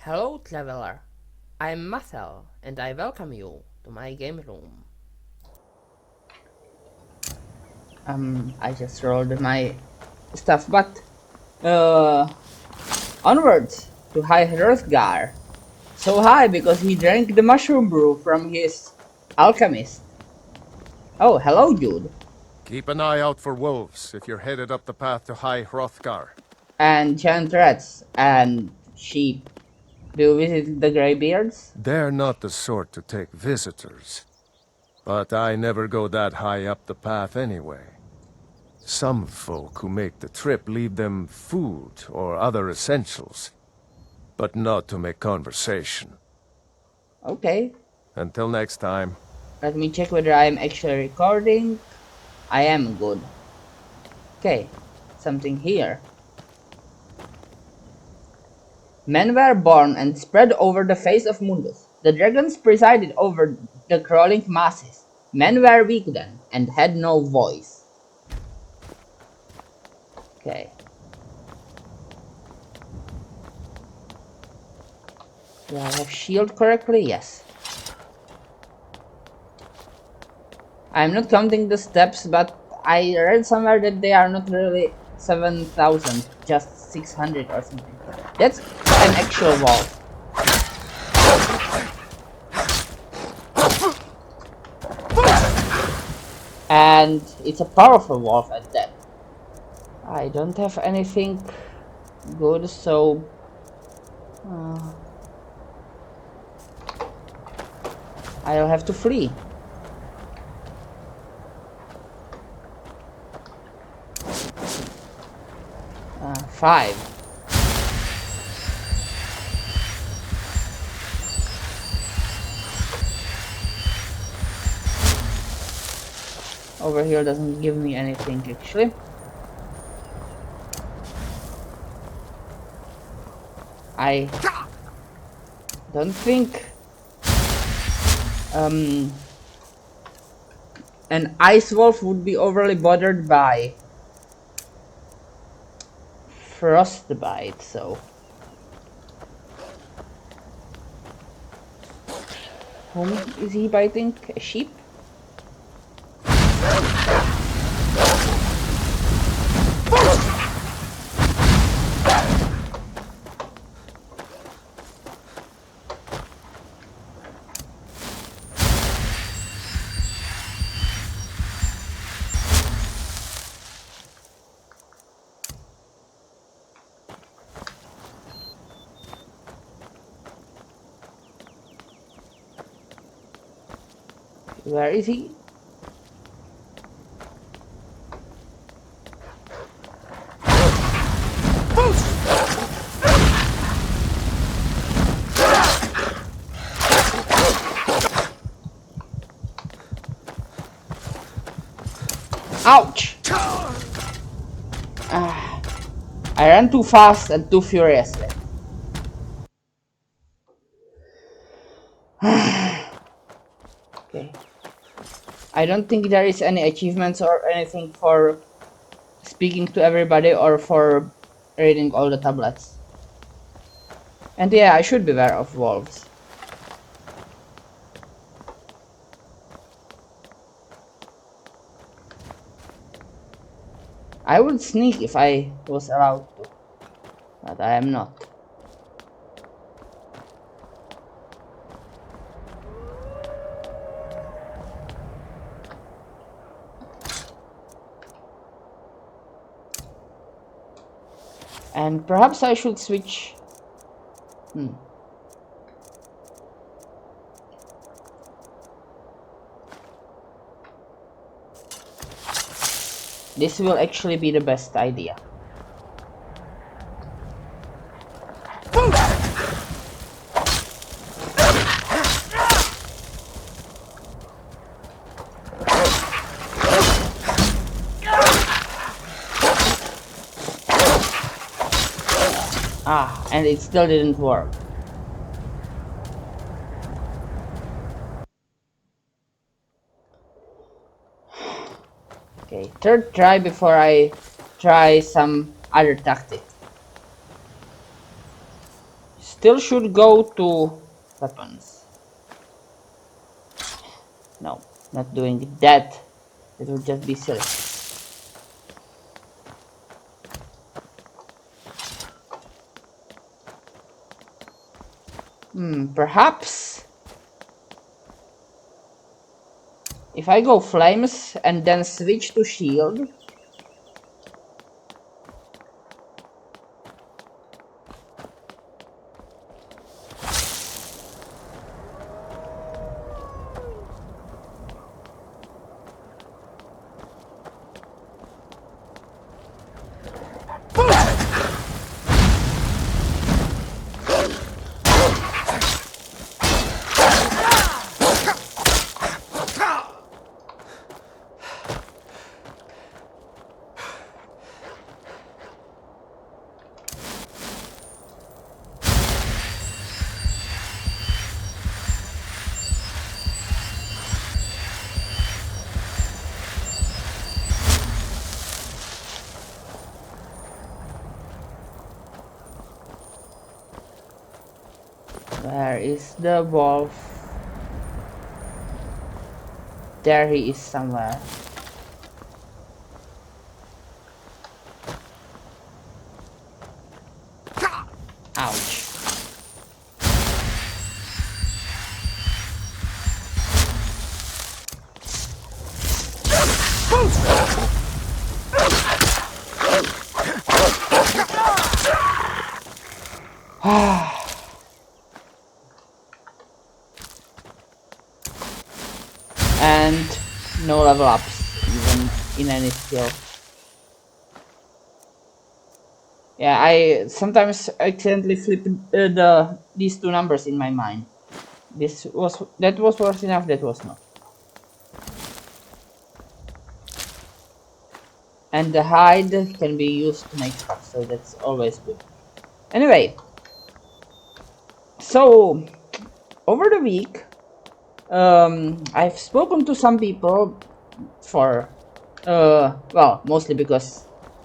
Hello, traveler. I'm Mathel, and I welcome you to my game room. I just rolled my stuff, but onwards to High Hrothgar. So high because he drank the mushroom brew from his alchemist. Oh, hello, Jude. Keep an eye out for wolves if you're headed up the path to High Hrothgar. And giant rats and sheep. Do you visit the Greybeards? They're not the sort to take visitors. But I never go that high up the path anyway. Some folk who make the trip leave them food or other essentials, but not to make conversation. Okay. Until next time. Let me check whether I am actually recording. I am good. Okay. Something here. Men were born and spread over the face of Mundus. The dragons presided over the crawling masses. Men were weak then, and had no voice. Okay. Do I have shield correctly? Yes. I'm not counting the steps, but I read somewhere that they are not really 7,000, just 600 or something. That's an actual wall. And it's a powerful wolf at that. I don't have anything good, so I'll have to flee. Five. Over here doesn't give me anything actually. I don't think an ice wolf would be overly bothered by frostbite, so whom is he biting? A sheep? Where is he? Ouch! I ran too fast and too furiously. Okay. I don't think there is any achievements or anything for speaking to everybody or for reading all the tablets. And yeah, I should beware of wolves. I would sneak if I was allowed to, but I am not. And perhaps I should switch. This will actually be the best idea. And it still didn't work. Okay, third try before I try some other tactic. Just still should go to weapons. No, not doing that. It would just be silly. Perhaps if I go flames and then switch to shield. Where is the wolf? There he is somewhere. Ouch. And no level ups even in any skill. Yeah, I sometimes accidentally flip these two numbers in my mind. That was worth enough, that was not. And the hide can be used to make stuff, so that's always good. Anyway, so over the week, I've spoken to some people for, well, mostly because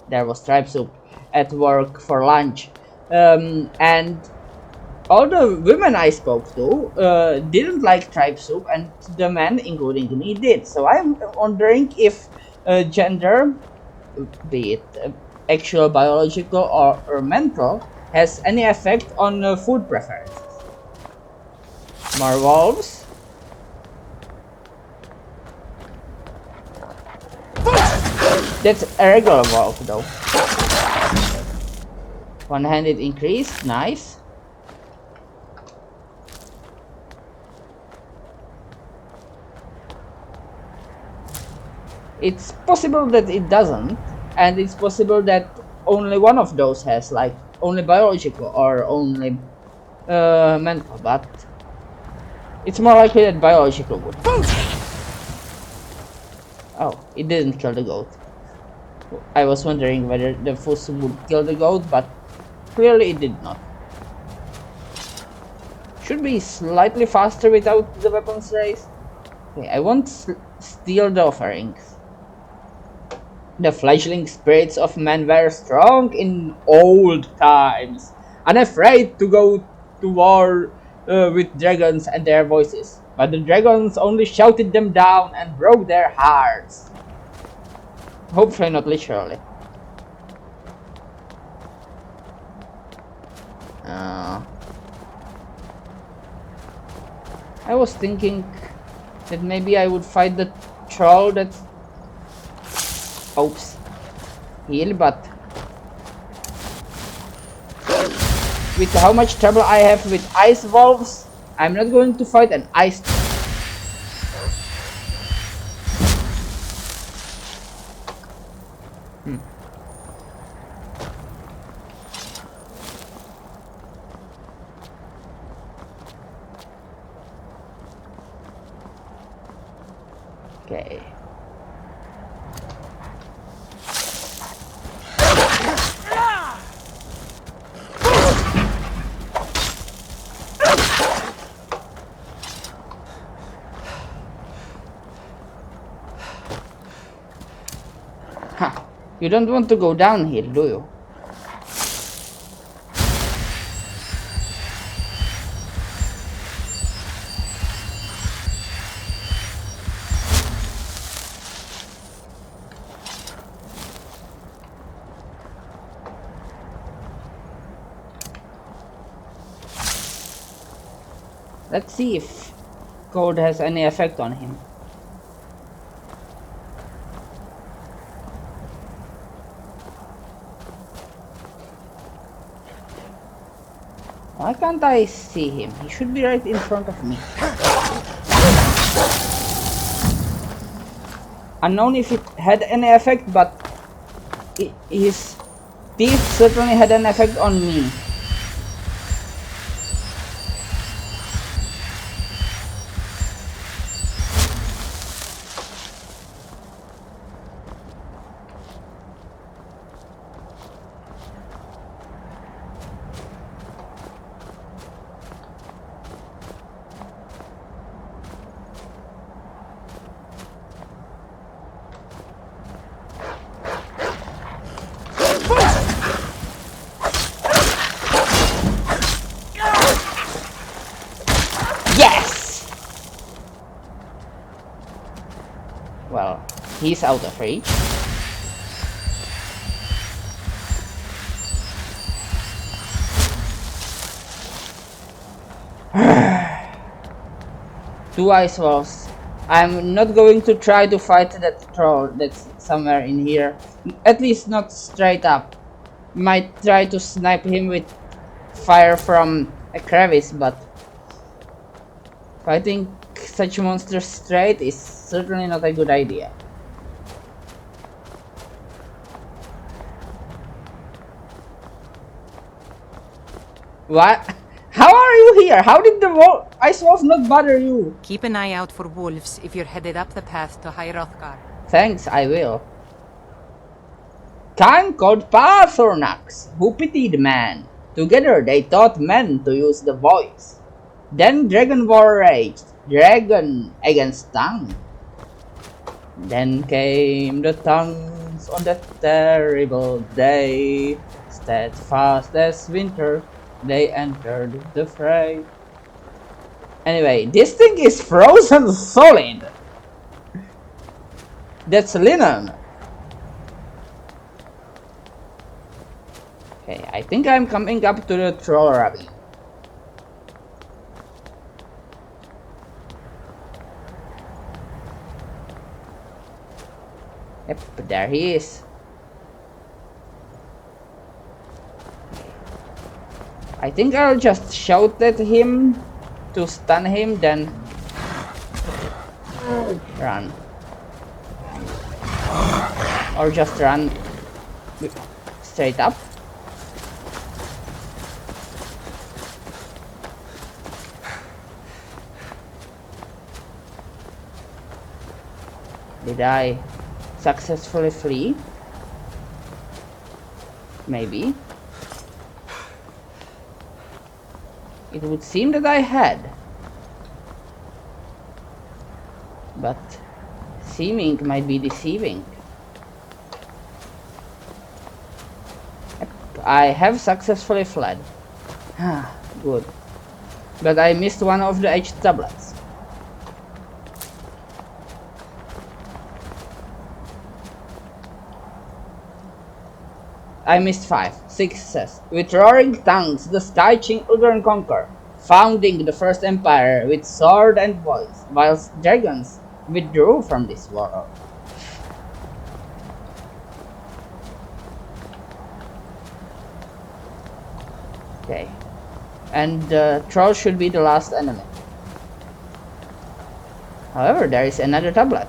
there was tribe soup at work for lunch, and all the women I spoke to didn't like tribe soup, and the men, including me, did. So I'm wondering if gender, be it actual biological or mental, has any effect on food preferences. More wolves. That's a regular wolf though. One-handed increase, nice. It's possible that it doesn't, and it's possible that only one of those has, like, only biological or only mental, but it's more likely that biological would. Oh, it didn't kill the goat. I was wondering whether the fuss would kill the goat, but clearly it did not. Should be slightly faster without the weapons race. Okay, I won't steal the offerings. The fledgling spirits of men were strong in old times, unafraid to go to war with dragons and their voices. But the dragons only shouted them down and broke their hearts. Hopefully not literally. I was thinking that maybe I would fight the troll that... Oops. Heal, but... with how much trouble I have with ice wolves, I'm not going to fight an ice troll. Okay. Huh. You don't want to go down here, do you? Let's see if code has any effect on him. Why can't I see him? He should be right in front of me. Unknown if it had any effect, but his teeth certainly had an effect on me. Yes! Well, he's out of reach. Two ice walls. I'm not going to try to fight that troll that's somewhere in here. At least not straight up. Might try to snipe him with fire from a crevice, but fighting such monsters straight is certainly not a good idea. What? How are you here? How did the ice walls not bother you? Keep an eye out for wolves if you're headed up the path to Hrothar. Thanks, I will. Khan called Pathornax, who pitied man. Together they taught men to use the voice. Then dragon war raged, dragon against tongue. Then came the tongues on that terrible day. Steadfast as winter, they entered the fray. Anyway, this thing is frozen solid. That's linen. Okay, I think I'm coming up to the troll ravine. Yep, there he is. I think I'll just shout at him to stun him, then run. Or just run straight up. Did I successfully flee? Maybe. It would seem that I had. But seeming might be deceiving. Yep, I have successfully fled. Good. But I missed one of the edged tablets. I missed 5. Success. With roaring tongues, the Sky Children conquer, founding the first empire with sword and voice, whilst dragons withdrew from this world. Okay. And the troll should be the last enemy. However, there is another tablet.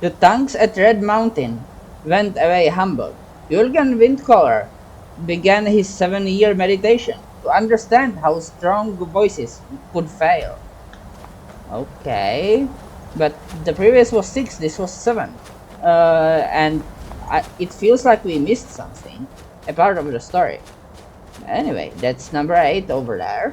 The tanks at Red Mountain went away humbled. Jurgen Windcaller began his 7-year meditation to understand how strong voices could fail. Okay, but the previous was 6, this was 7. And it feels like we missed something, a part of the story. Anyway, that's number 8 over there.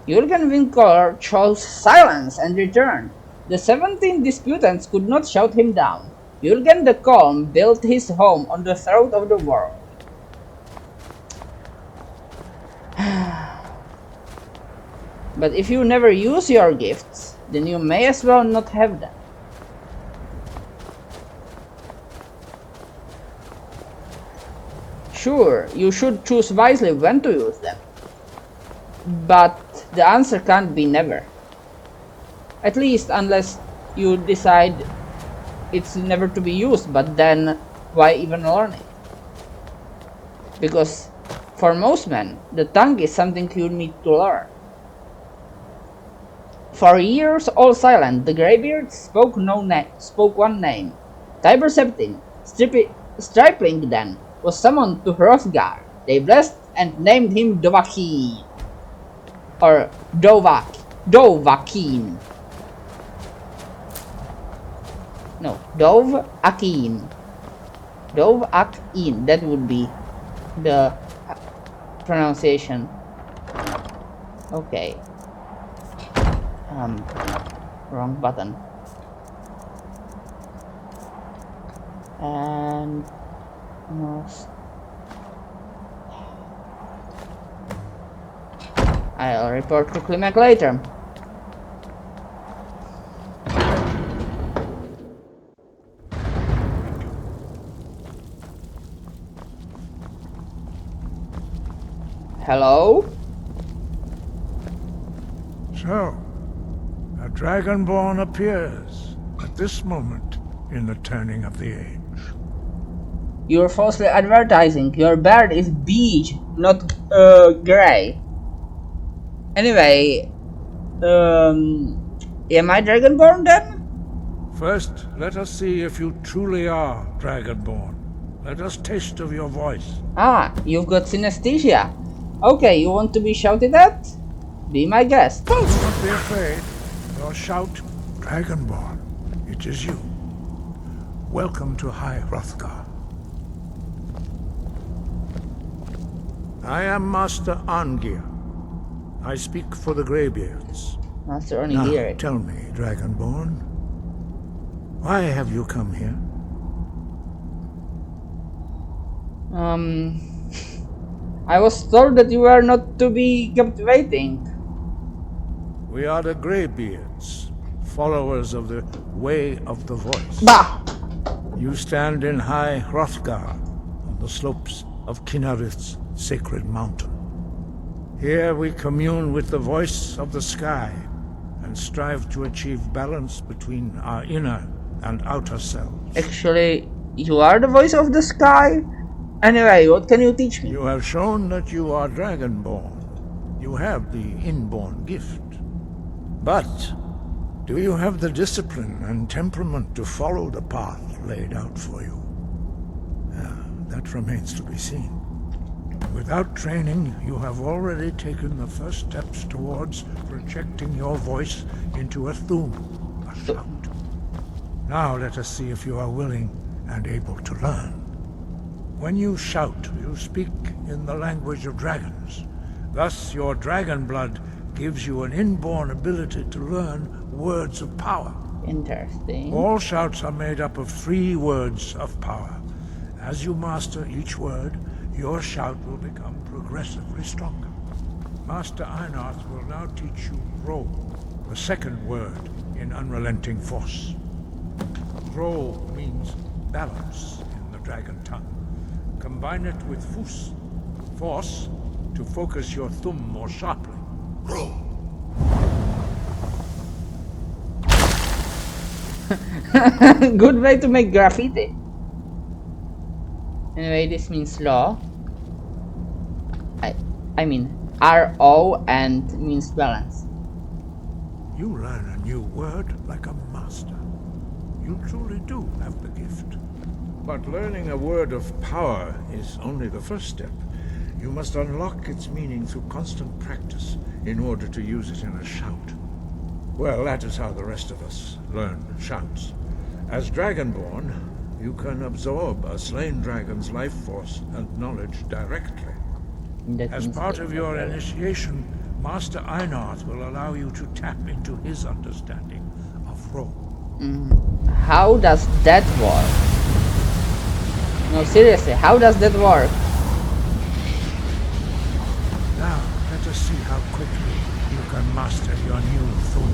Jurgen Windcaller chose silence and returned. The 17 disputants could not shout him down. Jurgen the Calm built his home on the throat of the world. But if you never use your gifts, then you may as well not have them. Sure, you should choose wisely when to use them. But the answer can't be never. At least unless you decide it's never to be used, but then why even learn it? Because for most men, the tongue is something you need to learn. For years all silent, the Greybeards spoke one name. Tiber Septim, Stripling then, was summoned to Hrothar. They blessed and named him Dovahkiin. Or Dovahkiin. No, Dovahkiin. Dovahkiin, that would be the pronunciation. Okay. Wrong button. And most I'll report to Klimek later. Hello? So, a Dragonborn appears at this moment in the turning of the age. You're falsely advertising. Your beard is beige, not gray. Anyway, am I Dragonborn then? First, let us see if you truly are Dragonborn. Let us taste of your voice. Ah, you've got synesthesia. Okay, you want to be shouted at? Be my guest. Do not be afraid. Or shout, Dragonborn. It is you. Welcome to High Hrothgar. I am Master Arngir. I speak for the Greybeards. Master Now, Onigiri. tell me, Dragonborn, why have you come here? I was told that you were not to be kept waiting. We are the Greybeards, followers of the Way of the Voice. Bah! You stand in High Hrothgar, on the slopes of Kinnarith's sacred mountain. Here we commune with the voice of the sky, and strive to achieve balance between our inner and outer selves. Actually, you are the voice of the sky? Anyway, what can you teach me? You have shown that you are Dragonborn. You have the inborn gift. But do you have the discipline and temperament to follow the path laid out for you? That remains to be seen. Without training, you have already taken the first steps towards projecting your voice into a thum, a shout. Now let us see if you are willing and able to learn. When you shout, you speak in the language of dragons. Thus, your dragon blood gives you an inborn ability to learn words of power. Interesting. All shouts are made up of 3 words of power. As you master each word, your shout will become progressively stronger. Master Einarth will now teach you Ro, the second word in Unrelenting Force. Ro means balance in the dragon tongue. Combine it with Fus, force, to focus your thumb more sharply. Ro! Good way to make graffiti. Anyway, this means law. I mean R-O and means balance. You learn a new word like a master. You truly do have the gift. But learning a word of power is only the first step. You must unlock its meaning through constant practice in order to use it in a shout. Well, that is how the rest of us learn shouts. As Dragonborn, you can absorb a slain dragon's life force and knowledge directly. As part of your initiation, Master Einarth will allow you to tap into his understanding of Ro. How does that work? No, seriously, how does that work? Now, let us see how quickly you can master your new Thor.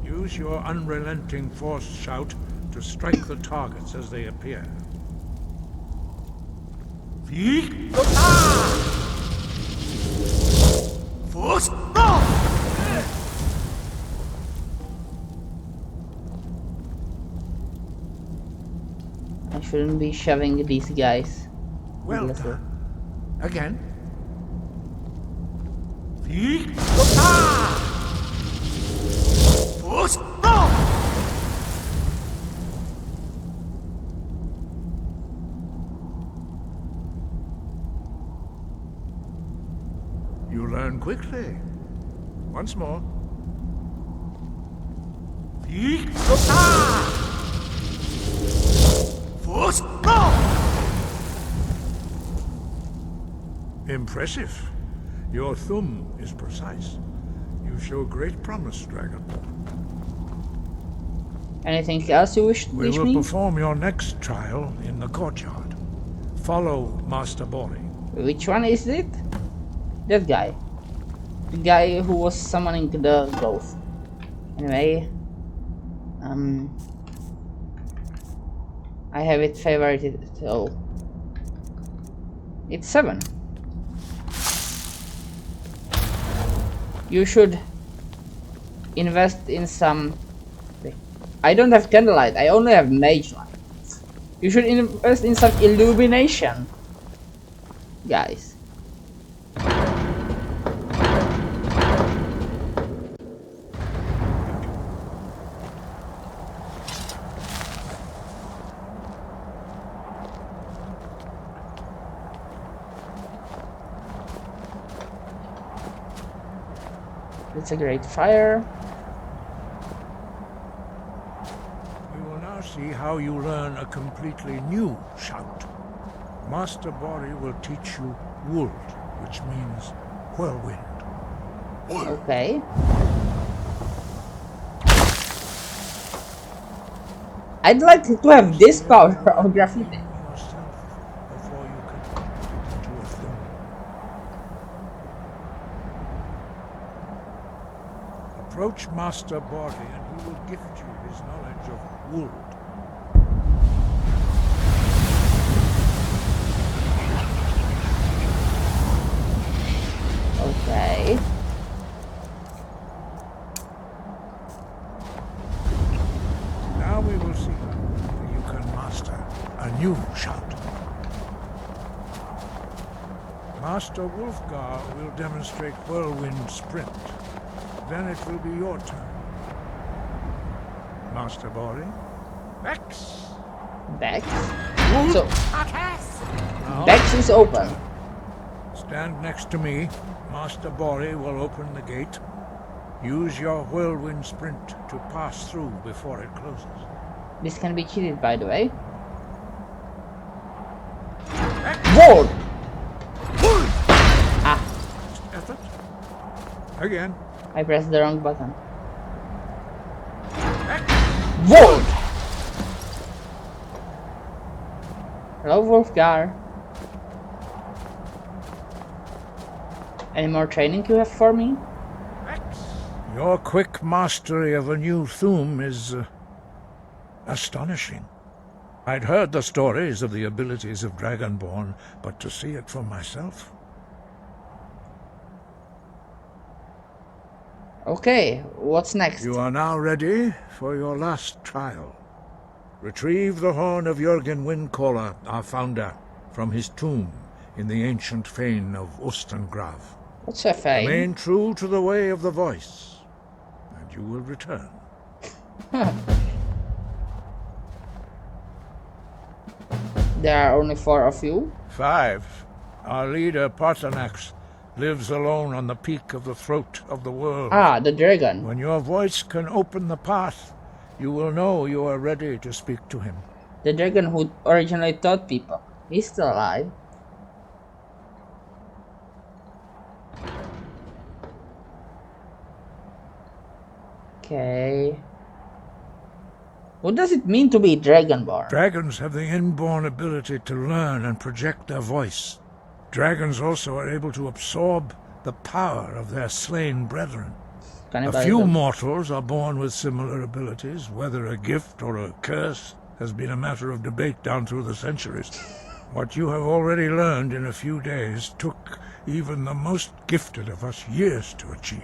Use your unrelenting force shout to strike the targets as they appear. Force! I shouldn't be shoving these guys. Well needlessly. done. Again. Force! You learn quickly. Once more. Force! Impressive. Your thumb is precise. You show great promise, Dragon. Anything else you wish to We teach will me? perform your next trial in the courtyard. Follow Master Bori. Which one is it? That guy. The guy who was summoning the ghost. Anyway. I have it favorited, so... It's 7. You should invest in some... I don't have candlelight, I only have mage light. You should invest in some illumination, guys. It's a great fire. We will now see how you learn a completely new shout. Master Bori will teach you Wold, which means whirlwind. Okay. I'd like to have this power of graffiti. Yourself before you can into a thumb. Approach Master Bori and he will gift you his knowledge of Wold. Okay. Now we will see if you can master a new shout. Master Wolfgar will demonstrate Whirlwind Sprint. Then it will be your turn. Master Bori. Vex! Bex. So, Now, Bex is open. stand next to me. Master Bori will open the gate. Use your Whirlwind Sprint to pass through before it closes. This can be cheated, by the way. Whoa! Ah, Effort. Again. I pressed the wrong button. Whoa! Hello, Wolfgar. Any more training you have for me? Your quick mastery of a new Thum is astonishing. I'd heard the stories of the abilities of Dragonborn, but to see it for myself... Okay, what's next? You are now ready for your last trial. Retrieve the horn of Jürgen Windcaller, our founder, from his tomb in the ancient fane of Ostengrav. What's a fame? Remain true to the way of the voice, and you will return. There are only 4 of you. 5. Our leader, Partanax, lives alone on the peak of the throat of the world. Ah, the dragon. When your voice can open the path, you will know you are ready to speak to him. The dragon who originally taught people. He's still alive. Okay. What does it mean to be Dragonborn? Dragons have the inborn ability to learn and project their voice. dragons also are able to absorb the power of their slain brethren. A Cannibalism. few mortals are born with similar abilities. Whether a gift or a curse has been a matter of debate down through the centuries. What you have already learned in a few days took even the most gifted of us years to achieve.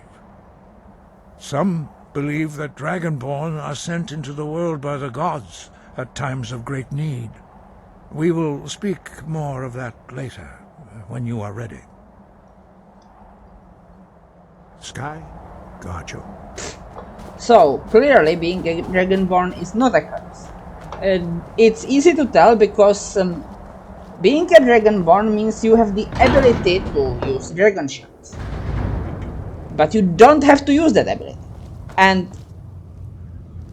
Some believe that Dragonborn are sent into the world by the gods at times of great need. We will speak more of that later, when you are ready. Sky, guard you. So, clearly being a Dragonborn is not a curse. It's easy to tell because being a Dragonborn means you have the ability to use dragon shots. But you don't have to use that ability. And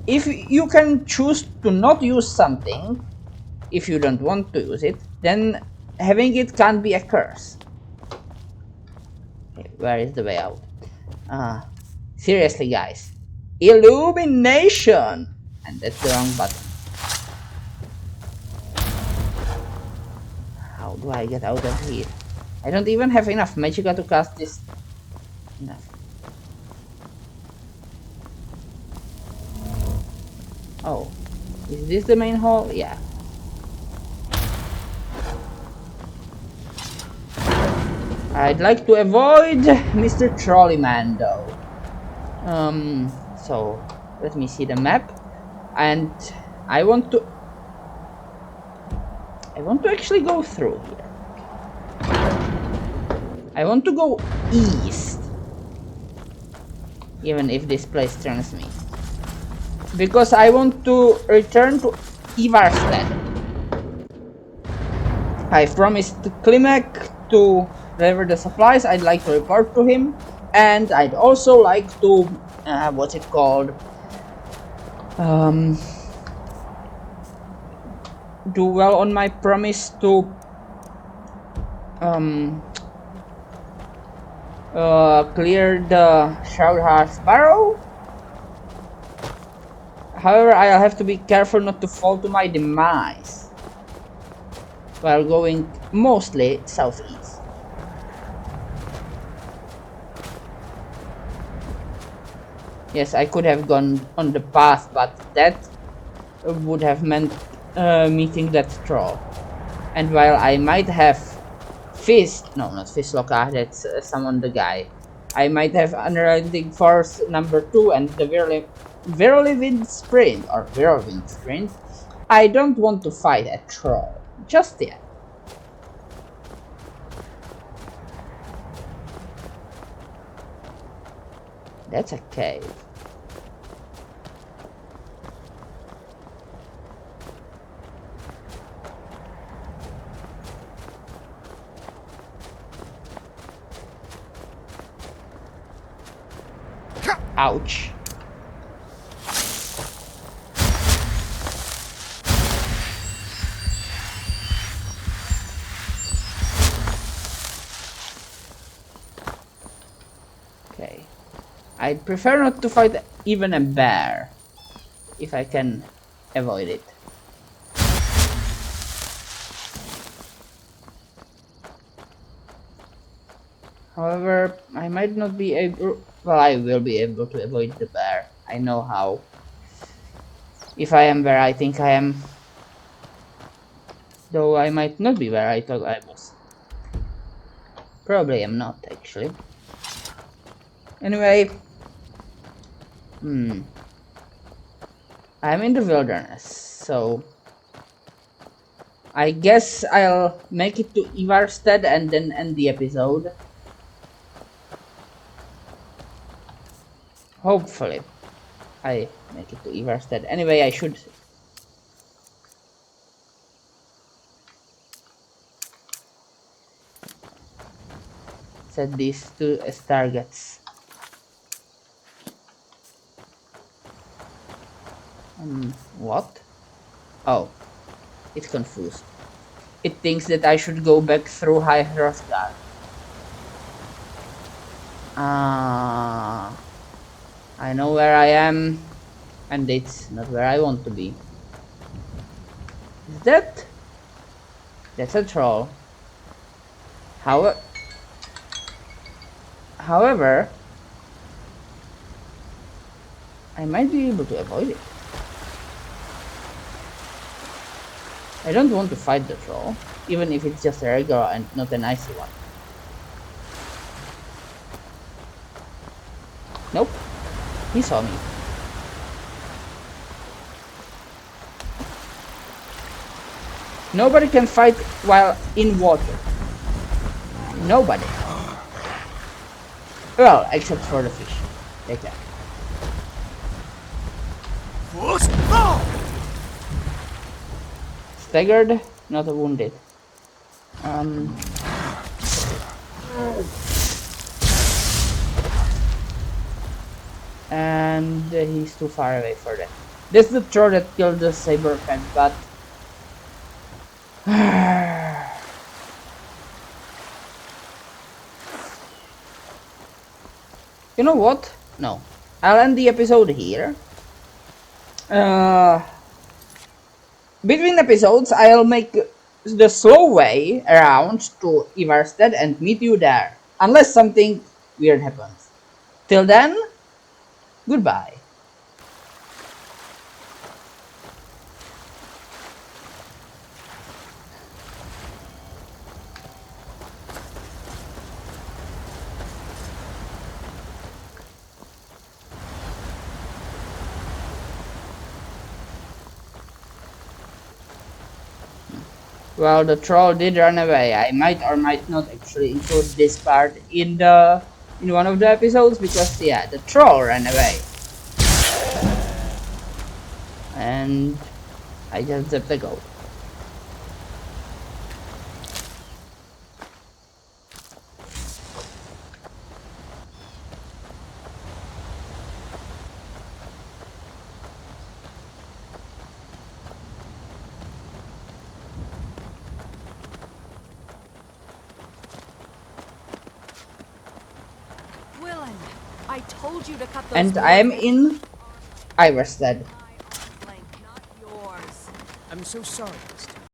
if you can choose to not use something, if you don't want to use it, then having it can't be a curse. Okay, where is the way out? Seriously guys. Illumination! And that's the wrong button. How do I get out of here? I don't even have enough magicka to cast this. Enough. Oh. Is this the main hall? Yeah. I'd like to avoid Mr. Trolleyman though. So let me see the map, and I want to actually go through here. I want to go east, even if this place turns me, because I want to return to Ivarstead. I promised Klimek to deliver the supplies. I'd like to report to him, and I'd also like to what's it called, do well on my promise to clear the Hrothar Barrow. However, I'll have to be careful not to fall to my demise while going mostly southeast. Yes, I could have gone on the path, but that would have meant meeting that troll. And while I might have not Fistlocker, that's summoned the guy. I might have Unrelenting Force number 2 and the Whirlwind Sprint, or Whirlwind Sprint. I don't want to fight a troll just yet. That's a cave. Ouch. Okay. I'd prefer not to fight even a bear, if I can avoid it. However, I might not be able... Well, I will be able to avoid the bear. I know how. If I am where I think I am. Though I might not be where I thought I was. Probably am not, actually. Anyway. I'm in the wilderness, so... I guess I'll make it to Ivarstead and then end the episode. Hopefully, I make it to Ivarstead. Anyway, I should set these two as targets. What? Oh, it's confused. It thinks that I should go back through High Hrothar. I know where I am, and it's not where I want to be. Is that? That's a troll. However, I might be able to avoid it. I don't want to fight the troll, even if it's just a regular and not an icy one. Nope, he saw me. Nobody can fight while in water. Nobody. Well, except for the fish. They can. Staggered, not wounded. And he's too far away for that. This is the troll that killed the saber pet, but you know what? No. I'll end the episode here. Between episodes, I'll make the slow way around to Ivarstead and meet you there. Unless something weird happens. Till then, goodbye. Well, the troll did run away. I might or might not actually include this part in one of the episodes because yeah, the troll ran away. And I just zipped the goat. I told you to cut those And I am in Ivarstead. not yours. I'm so sorry, Mister.